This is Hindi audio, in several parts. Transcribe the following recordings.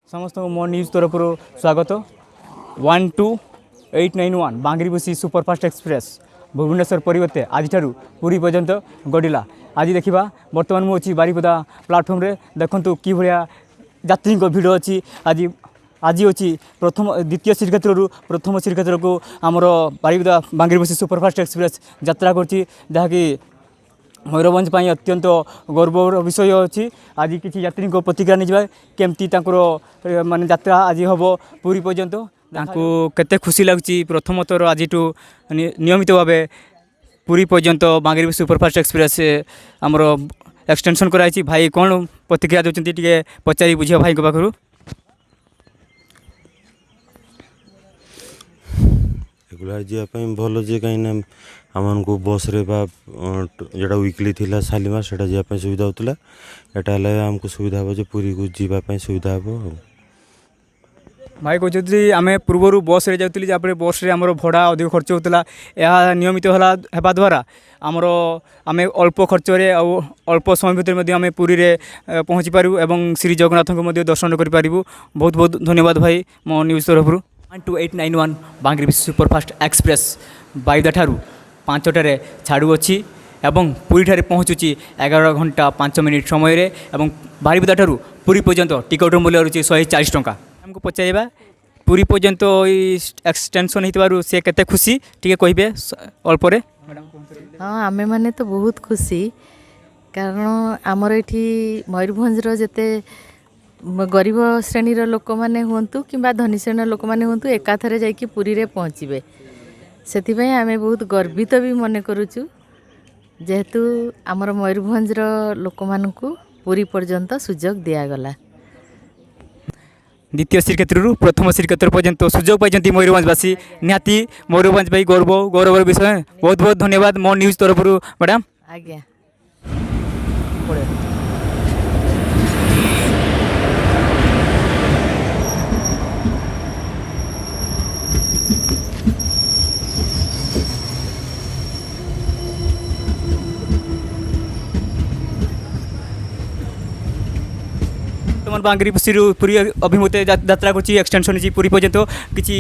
समस्त मो न्यूज तरफ स्वागत 12891 बांगरीबसी सुपरफास्ट एक्सप्रेस भुवनेश्वर परिवर्ते आज पुरी पर्यंत गड़िला। आज देखा बर्तमान मुझे बारिपदा प्लाटफर्म रे देखु कि भाया यात्री भिड़ अच्छी। आज आज अच्छी प्रथम द्वितीय श्रीक्षेत्र प्रथम श्रीक्षेत्र को आमर बारिपदा बांगरीबसी सुपरफास्ट एक्सप्रेस यात्रा करछि, जहाँकि मयूरभंज अत्यंत गौरवर विषय अच्छी। आज किसी यात्री प्रतिक्रिया नहीं केमती माने यात्रा आज हम पुरी पर्यंत केते खुशी लगुच। प्रथम थर आज नियमित भाव पुरी पर्यंत बांगरीबसी सुपरफास्ट एक्सप्रेस आमर एक्सटेंशन कराई। भाई कौन प्रतिक्रिया देते टे पचारि बुझे भाई पाखु। रेगुलर जावाई भल जे कहीं आमको बस रे जोटा वीकली थिला शालीमार से जावाई सुविधा होता। यहाँ आमको सुविधा हे पूरी को जावाई सुविधा हे। भाई कहते आम पूर्वर बस रे जाऊँ जहाँपर बस रे आमर भड़ा अधिक खर्च होता। यह नियमित होगा द्वारा आमर आम अल्प खर्च अल्प समय भितर आम पुरी रे पहुँची पारू एवं श्री जगन्नाथ को दर्शन करूँ। बहुत बहुत धन्यवाद भाई मो न्यूज तरफ। 12891 बांगरीबसी सुपरफास्ट एक्सप्रेस बारिपदा ठारू 5टारे छाड़ू अच्छी एवं पुरी ठारे पहुँचुची 11 घंटा 5 मिनिट समय रे एवं बारिपदा ठारू पुरी पर्यंत टिकट मूल्य रही 140 टंका। हमको पचारा पुरी पर्यंत एक्सटेंशन हो सी केते खुशी टी कहे अल्प। हाँ आमे माने तो बहुत खुशी, कारण आमर ये मयूरभंजर जेते गरीब श्रेणी लोक मैंने हूँ कि धनी श्रेणी लोक मैंने हूँ एकाथरे जाकि पुरी रे पहुँचे से आम बहुत गर्वित भी मन करुचु, जेहेतु आमर मयूरभंजर लोक मानू पुरी पर्यंत सुजोग दिगला। द्वितीय श्रीक्षेत्र प्रथम श्रीक्षेत्र पर्यंत सुजोग पाई मयूरभंजवासी निहाती मयूरभंज भाई गौरवर विषय। बहुत बहुत धन्यवाद मो न्यूज तरफ मैडम। आज्ञा बांगरीबसी पुरी अभिमुखे यात्रा कर एक्सटेंशन हो पुरी पर्यंत। किसी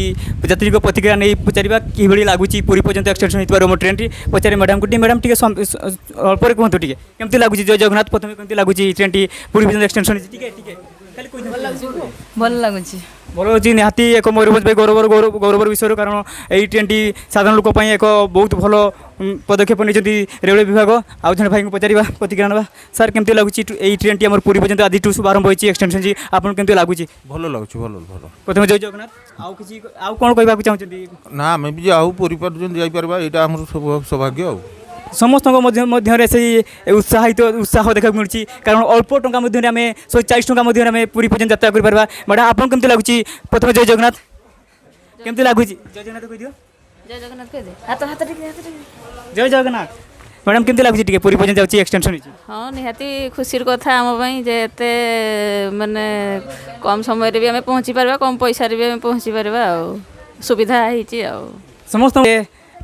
यात्री प्रतिक्रिया नहीं पचारा कि लगुच पुरी पर्यंत एक्सटेंशन हो ट्रेन टी पचारे मैडम को। मैडम टे अल्प कहतु टे केमती लगुच जय जगन्नाथ प्रथम केमती लगुच ट्रेन टी पुरी पर्यंत एक्सटेंशन भल लगुच भल अच्छी निहाती एक मयूरभंज भाई गौरवर विषय। कारण यही ट्रेन टी साधारण लोक एक बहुत भल पदक्षेप नहीं रेलवे विभाग। आउ जन भाई को पचारा प्रतिक्रिया ना सर केमती लगुच यही ट्रेन टी आम पुरी पर्यंत आज शुभारंभ होती एक्सटेंशन जी आपन केमती लगुच? भल लगुच भल भल। प्रथम जय जगन्नाथ। आउ किसी आउ कौन कहना चाहते ना आम भी जाऊ पुरी पर्यंत जापर यहाँ आम सौभाग्य। समस्त से उत्साह देखा मिली। कारण अल्प टंका आम 140 टंका आम पुरी पर्यंत यात्रा कर। मैडम आपन केमती लगुच? प्रथम जय जगन्नाथ केमती लगुच? जय जगन्नाथ कह दियो। जय जगन्नाथ कह दे हाथ हाथ जय जगन्नाथ। मैडम केमती लगुच टिके पुरी पर्यंत जाउची एक्सटेंशन होची? हाँ निहाती खुशीर कथा आम जेते माने कम समय रे भी आम पहुँची पारबा, कम पैसा रे भी आम पहुँची पारबा सुविधा होईची। समस्त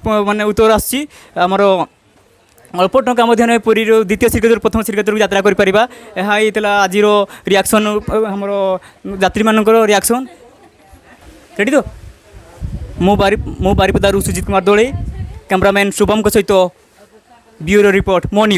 माने उत्तर आसी आमर अल्प टंका पुरी द्वितीय श्रीक्षेत्र प्रथम श्रीक्षेत्र यात्रा करा। यह आज रिएक्शन हमर यात्री मानकर रिएक्शन रेडी। तो मु बारिपदारू सुजित कुमार दोले कैमरामैन शुभम सहित ब्यूरो रिपोर्ट मो न्यूज।